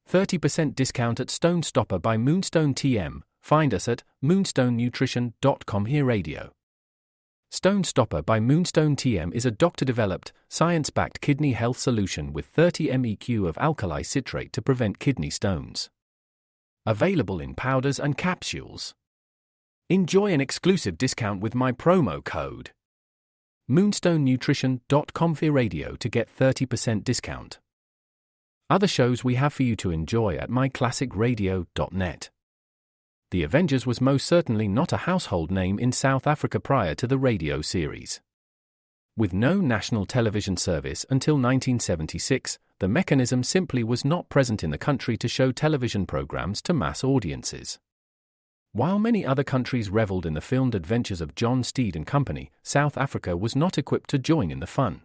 30% discount at Stone Stopper by Moonstone TM. Find us at moonstonenutrition.com. Here Radio. Stone Stopper by Moonstone TM is a doctor-developed, science-backed kidney health solution with 30 MEq of alkali citrate to prevent kidney stones. Available in powders and capsules. Enjoy an exclusive discount with my promo code moonstonenutrition.com. Here Radio to get 30% discount. Other shows we have for you to enjoy at myclassicradio.net. The Avengers was most certainly not a household name in South Africa prior to the radio series. With no national television service until 1976, the mechanism simply was not present in the country to show television programs to mass audiences. While many other countries reveled in the filmed adventures of John Steed and company, South Africa was not equipped to join in the fun.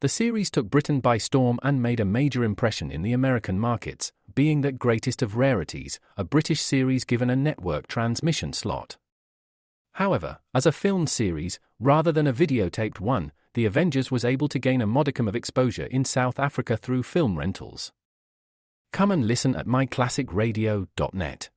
The series took Britain by storm and made a major impression in the American markets, being that greatest of rarities, a British series given a network transmission slot. However, as a filmed series, rather than a videotaped one, The Avengers was able to gain a modicum of exposure in South Africa through film rentals. Come and listen at myclassicradio.net.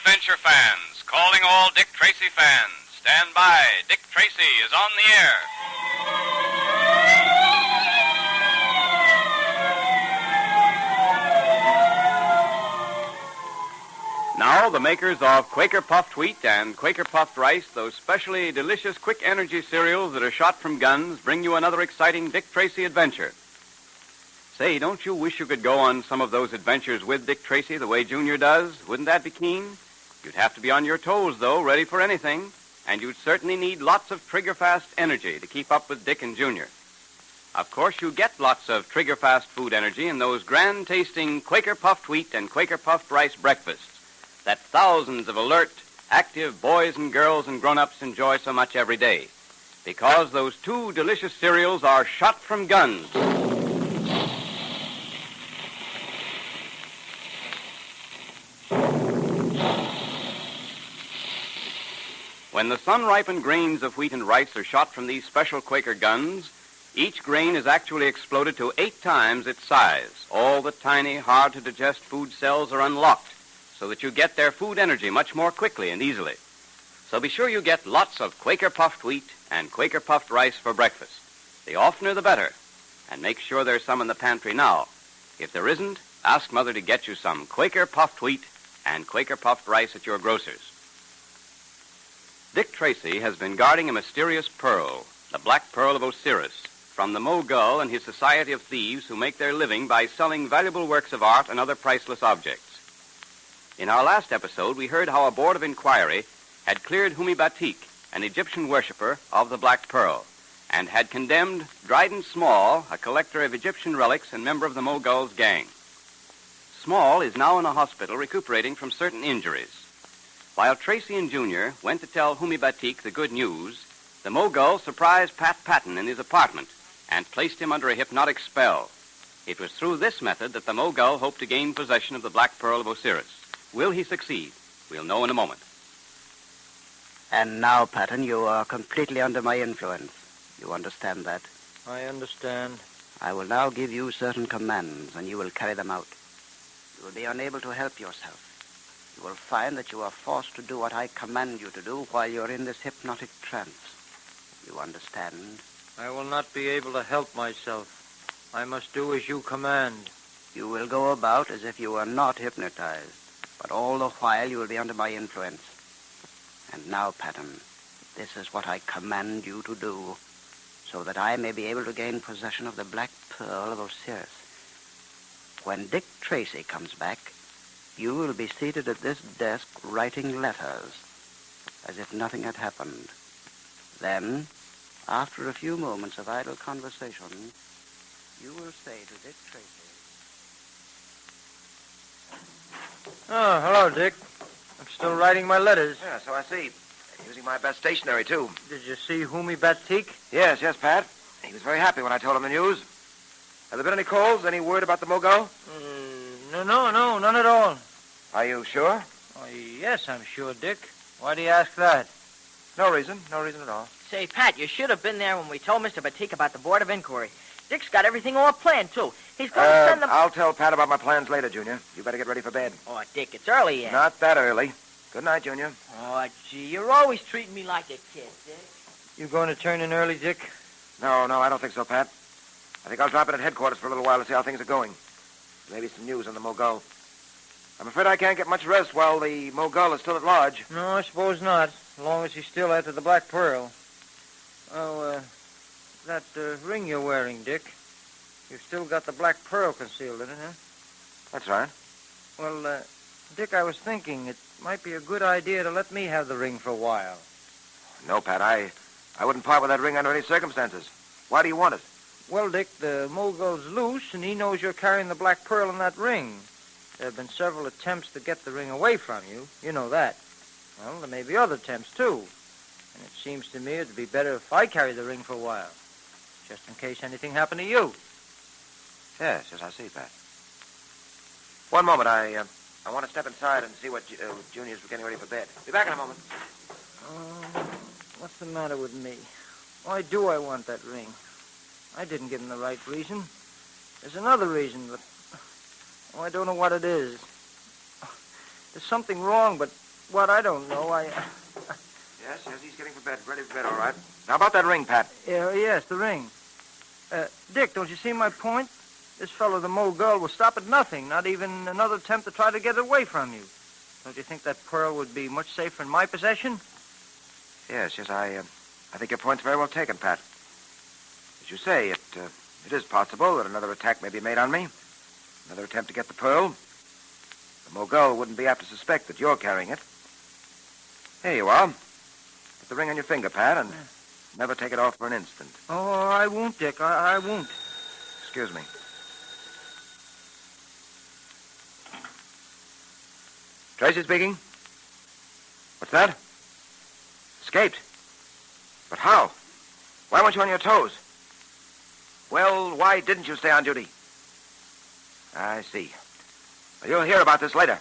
Adventure fans, calling all Dick Tracy fans. Stand by. Dick Tracy is on the air. Now, the makers of Quaker Puffed Wheat and Quaker Puffed Rice, those specially delicious quick energy cereals that are shot from guns, bring you another exciting Dick Tracy adventure. Say, don't you wish you could go on some of those adventures with Dick Tracy the way Junior does? Wouldn't that be keen? You'd have to be on your toes, though, ready for anything. And you'd certainly need lots of trigger-fast energy to keep up with Dick and Junior. Of course, you get lots of trigger-fast food energy in those grand-tasting Quaker Puffed Wheat and Quaker Puffed Rice breakfasts that thousands of alert, active boys and girls and grown-ups enjoy so much every day. Because those two delicious cereals are shot from guns. When the sun-ripened grains of wheat and rice are shot from these special Quaker guns, each grain is actually exploded to 8 times its size. All the tiny, hard-to-digest food cells are unlocked so that you get their food energy much more quickly and easily. So be sure you get lots of Quaker Puffed Wheat and Quaker Puffed Rice for breakfast. The oftener the better. And make sure there's some in the pantry now. If there isn't, ask Mother to get you some Quaker Puffed Wheat and Quaker Puffed Rice at your grocer's. Dick Tracy has been guarding a mysterious pearl, the Black Pearl of Osiris, from the Mogul and his society of thieves who make their living by selling valuable works of art and other priceless objects. In our last episode, we heard how a board of inquiry had cleared Humi Batik, an Egyptian worshipper of the Black Pearl, and had condemned Dryden Small, a collector of Egyptian relics and member of the Mogul's gang. Small is now in a hospital recuperating from certain injuries. While Tracy and Junior went to tell Humi Batik the good news, the Mogul surprised Pat Patton in his apartment and placed him under a hypnotic spell. It was through this method that the Mogul hoped to gain possession of the Black Pearl of Osiris. Will he succeed? We'll know in a moment. And now, Patton, you are completely under my influence. You understand that? I understand. I will now give you certain commands, and you will carry them out. You will be unable to help yourself. You will find that you are forced to do what I command you to do while you're in this hypnotic trance. You understand? I will not be able to help myself. I must do as you command. You will go about as if you were not hypnotized, but all the while you will be under my influence. And now, Patton, this is what I command you to do, so that I may be able to gain possession of the Black Pearl of Osiris. When Dick Tracy comes back, you will be seated at this desk writing letters, as if nothing had happened. Then, after a few moments of idle conversation, you will say to Dick Tracy... Oh, hello, Dick. I'm still writing my letters. Yeah, so I see. Using my best stationery, too. Did you see Humi Batik? Yes, Pat. He was very happy when I told him the news. Have there been any calls? Any word about the Mogul? No, none at all. Are you sure? Oh, yes, I'm sure, Dick. Why do you ask that? No reason at all. Say, Pat, you should have been there when we told Mr. Batik about the Board of Inquiry. Dick's got everything all planned, too. He's going to send them... I'll tell Pat about my plans later, Junior. You better get ready for bed. Oh, Dick, it's early yet. Not that early. Good night, Junior. Oh, gee, you're always treating me like a kid, Dick. You going to turn in early, Dick? No, I don't think so, Pat. I think I'll drop in at headquarters for a little while to see how things are going. Maybe some news on the Mogul. I'm afraid I can't get much rest while the Mogul is still at large. No, I suppose not, as long as he's still after the Black Pearl. Oh, that ring you're wearing, Dick. You've still got the Black Pearl concealed in it, huh? That's right. Well, Dick, I was thinking it might be a good idea to let me have the ring for a while. No, Pat, I wouldn't part with that ring under any circumstances. Why do you want it? Well, Dick, the Mogul's loose, and he knows you're carrying the Black Pearl in that ring. There have been several attempts to get the ring away from you. You know that. Well, there may be other attempts, too. And it seems to me it'd be better if I carry the ring for a while, just in case anything happened to you. Yes, I see, Pat. One moment, I want to step inside and see what Junior's getting ready for bed. Be back in a moment. What's the matter with me? Why do I want that ring? I didn't give him the right reason. There's another reason, but... Oh, I don't know what it is. There's something wrong, but what I don't know, Yes, he's getting ready for bed, all right. Now, about that ring, Pat. Yes, the ring. Dick, don't you see my point? This fellow, the Mogul, will stop at nothing, not even another attempt to try to get it away from you. Don't you think that pearl would be much safer in my possession? Yes, I think your point's very well taken, Pat. As you say, it is possible that another attack may be made on me. Another attempt to get the pearl. The Mogul wouldn't be apt to suspect that you're carrying it. Here you are. Put the ring on your finger, Pat, and never take it off for an instant. Oh, I won't, Dick. I won't. Excuse me. Tracy speaking. What's that? Escaped. But how? Why weren't you on your toes? Well, why didn't you stay on duty? I see. Well, you'll hear about this later.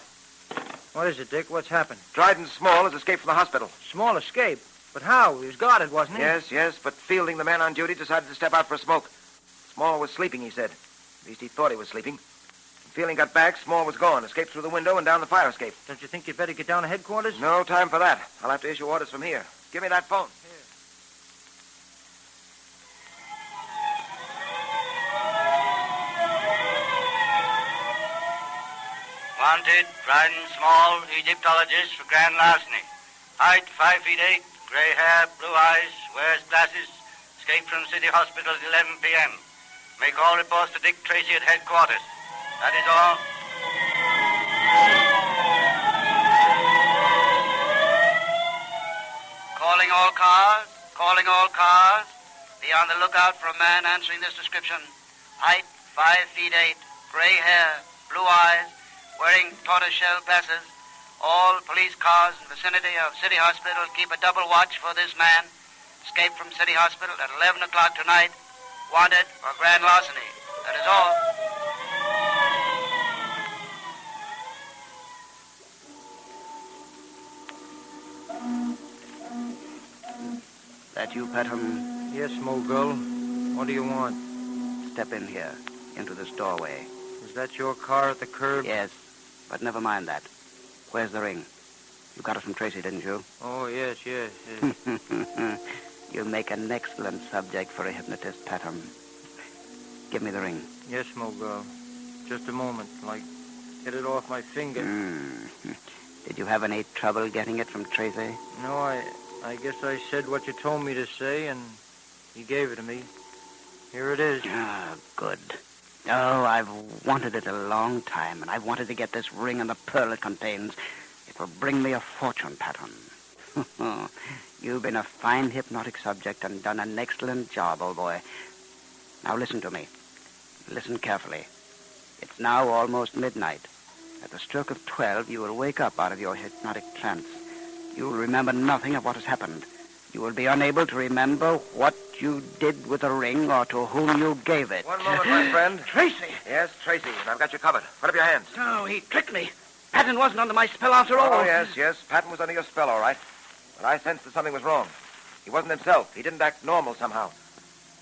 What is it, Dick? What's happened? Dryden Small has escaped from the hospital. Small escape? But how? He was guarded, wasn't he? Yes, but Fielding, the man on duty, decided to step out for a smoke. Small was sleeping, he said. At least he thought he was sleeping. When Fielding got back, Small was gone, escaped through the window and down the fire escape. Don't you think you'd better get down to headquarters? No time for that. I'll have to issue orders from here. Give me that phone. Wanted, Dryden Small, Egyptologist for grand larceny. Height 5 feet 8, gray hair, blue eyes, wears glasses, escaped from City Hospital at 11 p.m. Make all reports to Dick Tracy at headquarters. That is all. Calling all cars. Be on the lookout for a man answering this description. Height 5 feet 8, gray hair, blue eyes, wearing tortoiseshell glasses. All police cars in vicinity of City Hospital keep a double watch for this man. Escaped from City Hospital at 11 o'clock tonight. Wanted for grand larceny. That is all. That you, Patton? Yes, Mogul. What do you want? Step in here, into this doorway. Is that your car at the curb? Yes, but never mind that. Where's the ring? You got it from Tracy, didn't you? Oh, yes. You make an excellent subject for a hypnotist, Patton. Give me the ring. Yes, Mogul. Just a moment, get it off my finger. Did you have any trouble getting it from Tracy? No, I guess I said what you told me to say, and he gave it to me. Here it is. Ah, good. Oh, I've wanted it a long time, and I've wanted to get this ring and the pearl it contains. It will bring me a fortune, Patton. You've been a fine hypnotic subject and done an excellent job, old boy. Now listen to me. Listen carefully. It's now almost midnight. At the stroke of 12, you will wake up out of your hypnotic trance. You will remember nothing of what has happened. you will be unable to remember what you did with the ring or to whom you gave it. One moment, my friend. Tracy! Yes, Tracy, and I've got you covered. Put up your hands. No, he tricked me. Patton wasn't under my spell after all. Oh, yes. Patton was under your spell, all right. But I sensed that something was wrong. He wasn't himself. He didn't act normal somehow.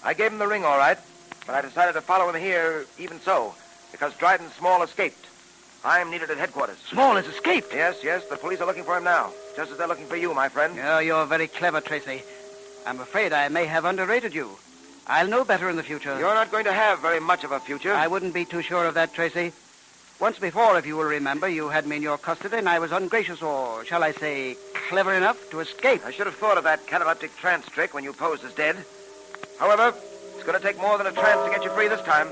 I gave him the ring, all right, but I decided to follow him here even so, because Dryden Small escaped. I'm needed at headquarters. Small has escaped? Yes. The police are looking for him now, just as they're looking for you, my friend. Oh, you're very clever, Tracy. I'm afraid I may have underrated you. I'll know better in the future. You're not going to have very much of a future. I wouldn't be too sure of that, Tracy. Once before, if you will remember, you had me in your custody, and I was ungracious, or shall I say, clever enough to escape. I should have thought of that cataleptic trance trick when you posed as dead. However, it's going to take more than a trance to get you free this time.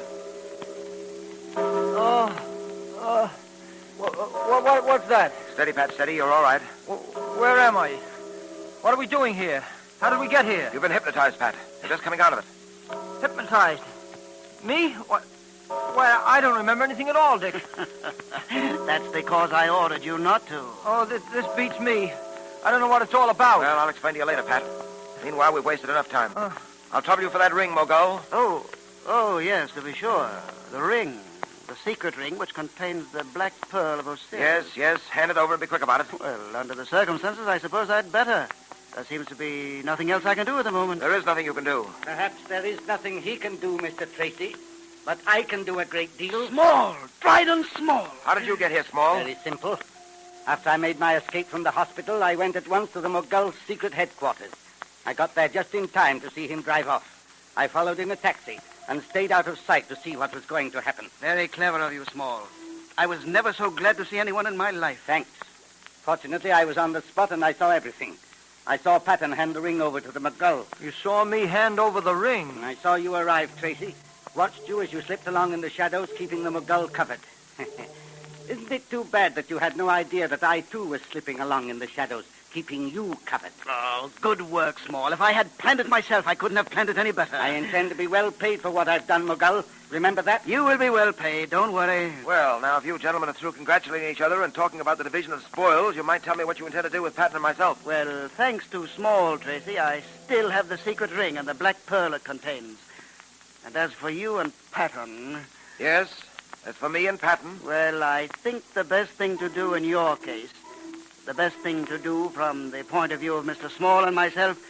What's that? Steady, Pat, steady. You're all right. Where am I? What are we doing here? How did we get here? You've been hypnotized, Pat. You're just coming out of it. Hypnotized. Me? What? Well, I don't remember anything at all, Dick. That's because I ordered you not to. Oh, this beats me. I don't know what it's all about. Well, I'll explain to you later, Pat. Meanwhile, we've wasted enough time. I'll trouble you for that ring, Mogul. Oh, yes, to be sure. The ring. The secret ring which contains the black pearl of Osiris. Yes. Hand it over and be quick about it. Well, under the circumstances, I suppose I'd better. There seems to be nothing else I can do at the moment. There is nothing you can do. Perhaps there is nothing he can do, Mr. Tracy, but I can do a great deal. Small! Dryden Small! How did you get here, Small? Very simple. After I made my escape from the hospital, I went at once to the Mogul's secret headquarters. I got there just in time to see him drive off. I followed in a taxi and stayed out of sight to see what was going to happen. Very clever of you, Small. I was never so glad to see anyone in my life. Thanks. Fortunately, I was on the spot and I saw everything. I saw Patton hand the ring over to the Mogul. You saw me hand over the ring. I saw you arrive, Tracy. Watched you as you slipped along in the shadows, keeping the Mogul covered. Isn't it too bad that you had no idea that I, too, was slipping along in the shadows, keeping you covered? Oh, good work, Small. If I had planned it myself, I couldn't have planned it any better. I intend to be well paid for what I've done, Mogul. Remember that? You will be well paid. Don't worry. Well, now, if you gentlemen are through congratulating each other and talking about the division of spoils, you might tell me what you intend to do with Patton and myself. Well, thanks to Small, Tracy, I still have the secret ring and the black pearl it contains. And as for you and Patton... Yes? As for me and Patton? Well, I think the best thing to do in your case, the best thing to do from the point of view of Mr. Small and myself,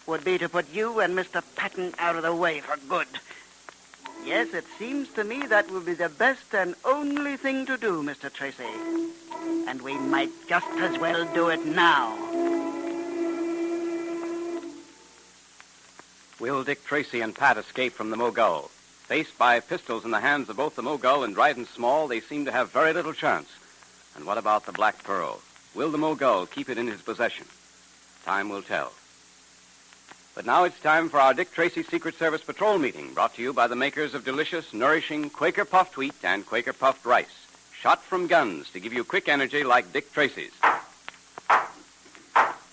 would be to put you and Mr. Patton out of the way for good. Yes, it seems to me that would be the best and only thing to do, Mr. Tracy. And we might just as well do it now. Will Dick Tracy and Pat escape from the Mogul? Faced by pistols in the hands of both the Mogul and Dryden Small, they seem to have very little chance. And what about the Black Pearl? Will the Mogul keep it in his possession? Time will tell. But now it's time for our Dick Tracy Secret Service Patrol meeting, brought to you by the makers of delicious, nourishing Quaker Puffed Wheat and Quaker Puffed Rice. Shot from guns to give you quick energy like Dick Tracy's.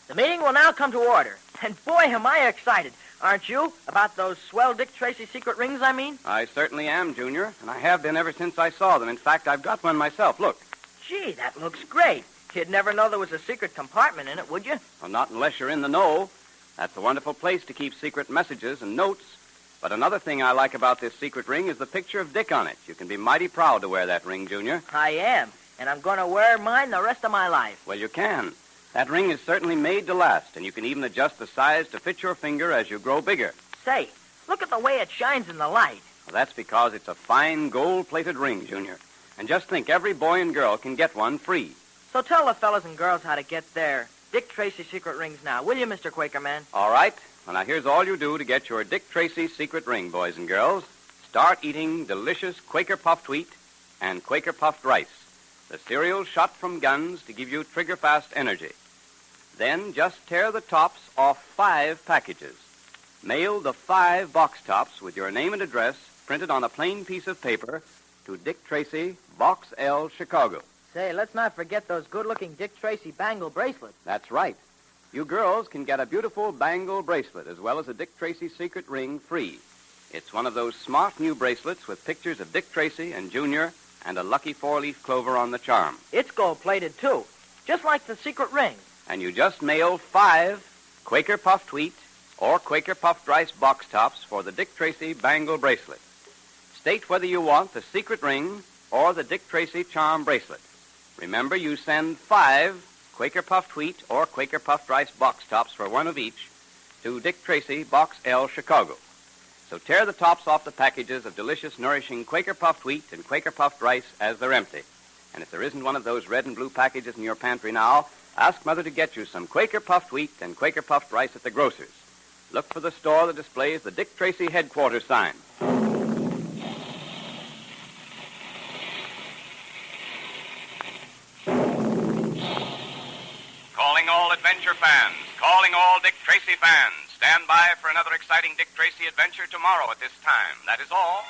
The meeting will now come to order. And boy, am I excited. Aren't you? About those swell Dick Tracy secret rings, I mean? I certainly am, Junior, and I have been ever since I saw them. In fact, I've got one myself. Look. Gee, that looks great. You'd never know there was a secret compartment in it, would you? Well, not unless you're in the know. That's a wonderful place to keep secret messages and notes. But another thing I like about this secret ring is the picture of Dick on it. You can be mighty proud to wear that ring, Junior. I am, and I'm going to wear mine the rest of my life. Well, you can. That ring is certainly made to last, and you can even adjust the size to fit your finger as you grow bigger. Say, look at the way it shines in the light. Well, that's because it's a fine gold-plated ring, Junior. And just think, every boy and girl can get one free. So tell the fellas and girls how to get their Dick Tracy secret rings now, will you, Mr. Quakerman? All right. Well, now here's all you do to get your Dick Tracy secret ring, boys and girls. Start eating delicious Quaker Puffed Wheat and Quaker Puffed Rice, the cereal shot from guns to give you trigger-fast energy. Then just tear the tops off 5 packages. Mail the 5 box tops with your name and address printed on a plain piece of paper to Dick Tracy, Box L, Chicago. Say, let's not forget those good-looking Dick Tracy bangle bracelets. That's right. You girls can get a beautiful bangle bracelet as well as a Dick Tracy secret ring free. It's one of those smart new bracelets with pictures of Dick Tracy and Junior and a lucky 4-leaf clover on the charm. It's gold-plated, too, just like the secret ring. And you just mail 5 Quaker puffed wheat, or Quaker puffed rice box tops for the Dick Tracy bangle bracelet. State whether you want the secret ring or the Dick Tracy charm bracelet. Remember, you send 5 Quaker puffed wheat or Quaker puffed rice box tops for one of each to Dick Tracy, Box L, Chicago. So tear the tops off the packages of delicious, nourishing Quaker puffed wheat and Quaker puffed rice as they're empty. And if there isn't one of those red and blue packages in your pantry now, ask Mother to get you some Quaker puffed wheat and Quaker puffed rice at the grocer's. Look for the store that displays the Dick Tracy headquarters sign. Calling all adventure fans, calling all Dick Tracy fans. Stand by for another exciting Dick Tracy adventure tomorrow at this time. That is all.